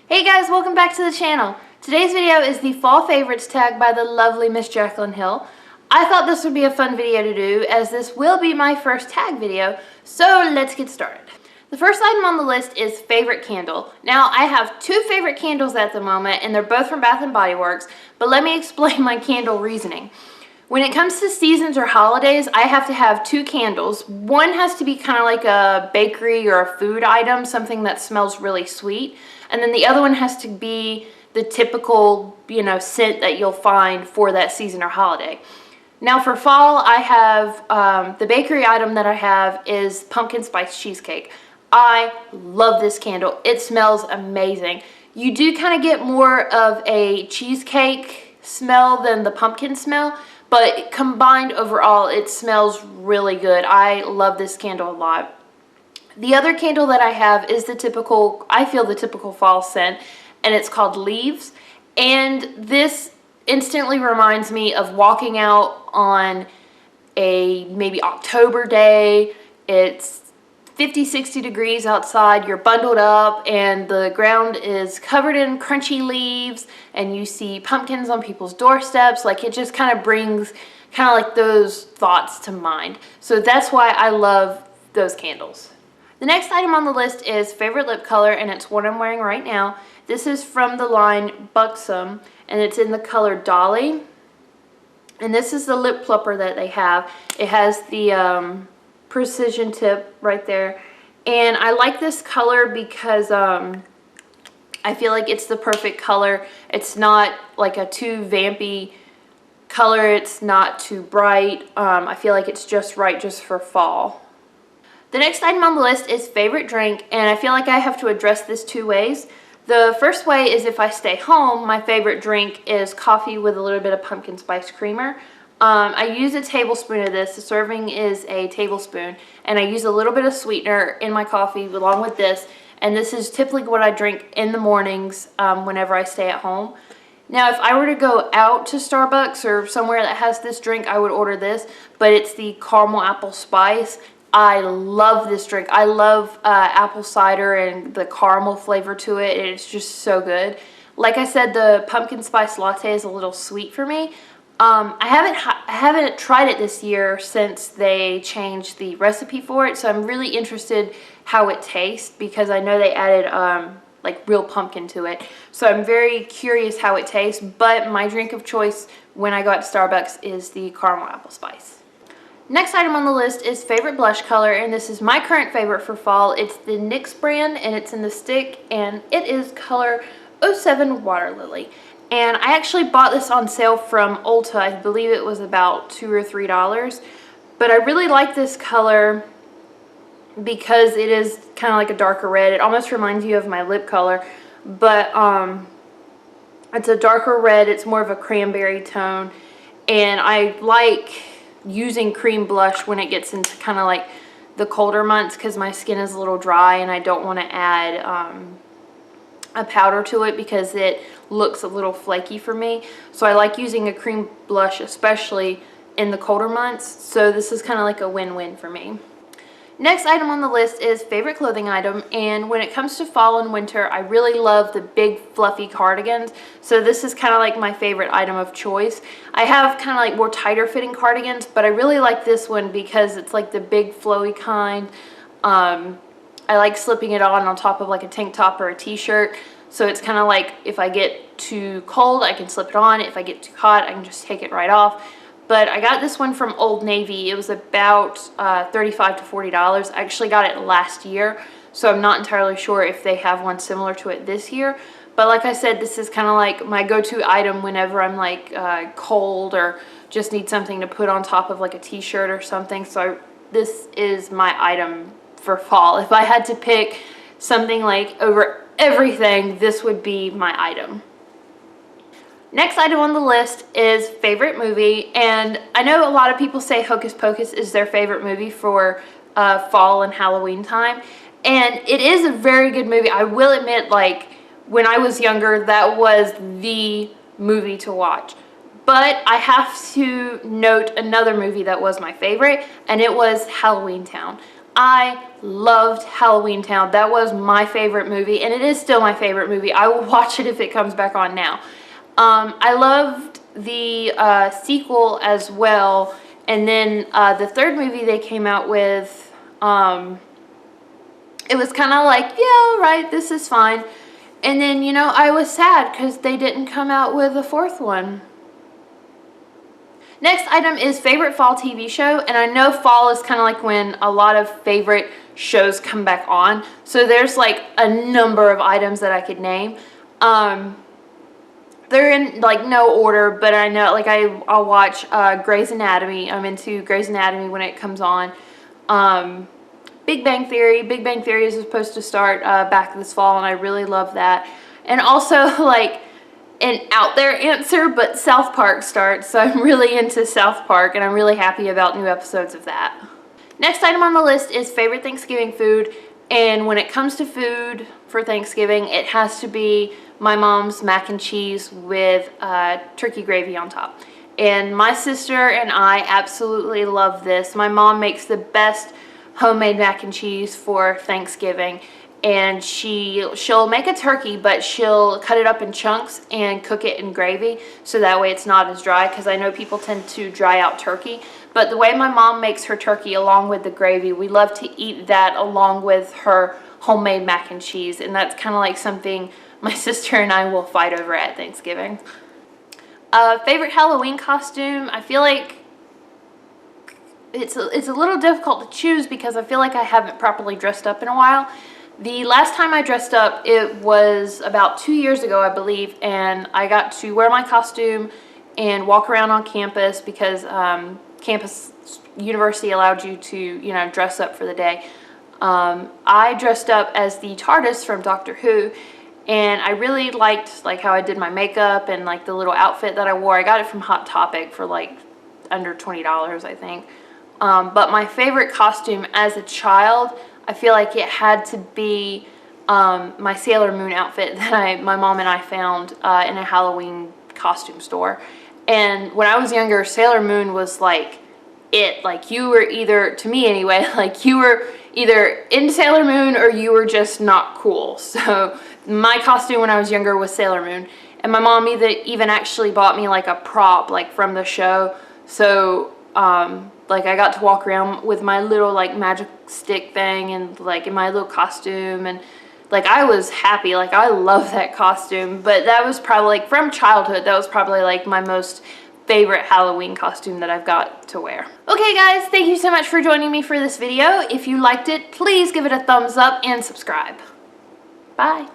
Hey guys, welcome back to the channel. Today's video is the Fall Favorites tag by the lovely Miss Jaclyn Hill. I thought this would be a fun video to do as this will be my first tag video, so let's get started. The first item on the list is favorite candle. Now I have two favorite candles at the moment and they're both from Bath & Body Works, but let me explain my candle reasoning. When it comes to seasons or holidays, I have to have two candles. One has to be kind of like a bakery or a food item, something that smells really sweet. And then the other one has to be the typical, scent that you'll find for that season or holiday. Now for fall, I have, the bakery item that I have is pumpkin spice cheesecake. I love this candle. It smells amazing. You do kind of get more of a cheesecake smell than the pumpkin smell, but combined overall, it smells really good. I love this candle a lot. The other candle that I have is the typical fall scent, and it's called Leaves. And this instantly reminds me of walking out on a maybe October day. It's 50, 60 degrees outside, you're bundled up and the ground is covered in crunchy leaves and you see pumpkins on people's doorsteps. Like, it just kind of brings kind of like those thoughts to mind. So that's why I love those candles. The next item on the list is favorite lip color, and it's what I'm wearing right now. This is from the line Buxom and it's in the color Dolly. And this is the lip plumper that they have. It has the precision tip right there, and I like this color because I feel like it's the perfect color. It's not like a too vampy color, it's not too bright. I feel like it's just right just for fall. The next item on the list is favorite drink, and I feel like I have to address this two ways. The first way is if I stay home, my favorite drink is coffee with a little bit of pumpkin spice creamer. I use a tablespoon of this. The serving is a tablespoon, and I use a little bit of sweetener in my coffee along with this, and this is typically what I drink in the mornings whenever I stay at home. Now if I were to go out to Starbucks or somewhere that has this drink, I would order this, but it's the caramel apple spice. I love this drink. I love apple cider and the caramel flavor to it. It's just so good. Like I said, the pumpkin spice latte is a little sweet for me. I haven't tried it this year since they changed the recipe for it, so I'm really interested how it tastes because I know they added like real pumpkin to it. So I'm very curious how it tastes, but my drink of choice when I go out to Starbucks is the caramel apple spice. Next item on the list is favorite blush color, and this is my current favorite for fall. It's the NYX brand and it's in the stick, and it is color 07 Water Lily. And I actually bought this on sale from Ulta. I believe it was about $2 or $3. But I really like this color because it is kind of like a darker red. It almost reminds you of my lip color. But it's a darker red. It's more of a cranberry tone. And I like using cream blush when it gets into kind of like the colder months because my skin is a little dry and I don't want to add a powder to it because it looks a little flaky for me. So I like using a cream blush, especially in the colder months. So this is kind of like a win-win for me. Next item on the list is favorite clothing item, and when it comes to fall and winter, I really love the big fluffy cardigans. So this is kind of like my favorite item of choice. I have kind of like more tighter fitting cardigans, but I really like this one because it's like the big flowy kind. I like slipping it on top of like a tank top or a t-shirt. So it's kind of like if I get too cold, I can slip it on. If I get too hot, I can just take it right off. But I got this one from Old Navy. It was about $35 to $40. I actually got it last year, so I'm not entirely sure if they have one similar to it this year. But like I said, this is kind of like my go-to item whenever I'm like cold or just need something to put on top of like a t-shirt or something. So this is my item for fall. If I had to pick something like over everything, this would be my item. Next item on the list is favorite movie, and I know a lot of people say Hocus Pocus is their favorite movie for fall and Halloween time, and it is a very good movie. I will admit, like, when I was younger, that was the movie to watch. But I have to note another movie that was my favorite, and it was Halloween Town. I loved Halloween Town. That was my favorite movie, and it is still my favorite movie. I will watch it if it comes back on now. I loved the sequel as well, and then the third movie they came out with, it was kind of like, yeah, right, this is fine. And then, you know, I was sad because they didn't come out with a fourth one. Next item is favorite fall TV show, and I know fall is kind of like when a lot of favorite shows come back on. So there's like a number of items that I could name. They're in like no order, but I know like I'll watch Grey's Anatomy. I'm into Grey's Anatomy when it comes on. Big Bang Theory. Big Bang Theory is supposed to start back this fall, and I really love that. And also like an out there answer, but South Park starts, so I'm really into South Park, and I'm really happy about new episodes of that. Next item on the list is favorite Thanksgiving food, and when it comes to food for Thanksgiving, it has to be my mom's mac and cheese with turkey gravy on top. And my sister and I absolutely love this. My mom makes the best homemade mac and cheese for Thanksgiving, and she'll make a turkey, but she'll cut it up in chunks and cook it in gravy, so that way it's not as dry, because I know people tend to dry out turkey. But the way my mom makes her turkey along with the gravy, we love to eat that along with her homemade mac and cheese, and that's kind of like something my sister and I will fight over at Thanksgiving. Favorite Halloween costume, I feel like it's a little difficult to choose because I feel like I haven't properly dressed up in a while. The last time I dressed up, it was about 2 years ago, I believe, and I got to wear my costume and walk around on campus because campus university allowed you to, you know, dress up for the day. I dressed up as the TARDIS from Doctor Who, and I really liked like how I did my makeup and like the little outfit that I wore. I got it from Hot Topic for like under $20, I think. But my favorite costume as a child, I feel like it had to be my Sailor Moon outfit that my mom and I found in a Halloween costume store. And when I was younger, Sailor Moon was like it. Like you were either, to me anyway, like you were either into Sailor Moon or you were just not cool. So my costume when I was younger was Sailor Moon. And my mom even actually bought me like a prop like from the show. So like I got to walk around with my little like magic stick thing and like in my little costume, and like I was happy. Like I love that costume. But that was probably like from childhood, that was probably like my most favorite Halloween costume that I've got to wear. Okay guys, thank you so much for joining me for this video. If you liked it, please give it a thumbs up and subscribe. Bye.